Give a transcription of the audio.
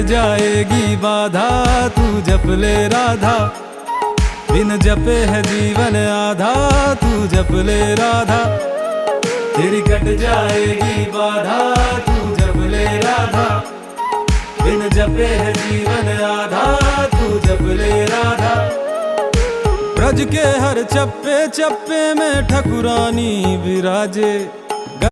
जाएगी बाधा, तू जप ले राधा। बिन जपे है जीवन आधा, तू जप ले राधा। तेरी कट जाएगी बाधा, तू जप ले राधा। बिन जपे है जीवन आधा, तू जप ले राधा। ब्रज के हर चप्पे चप्पे में ठकुरानी विराजे,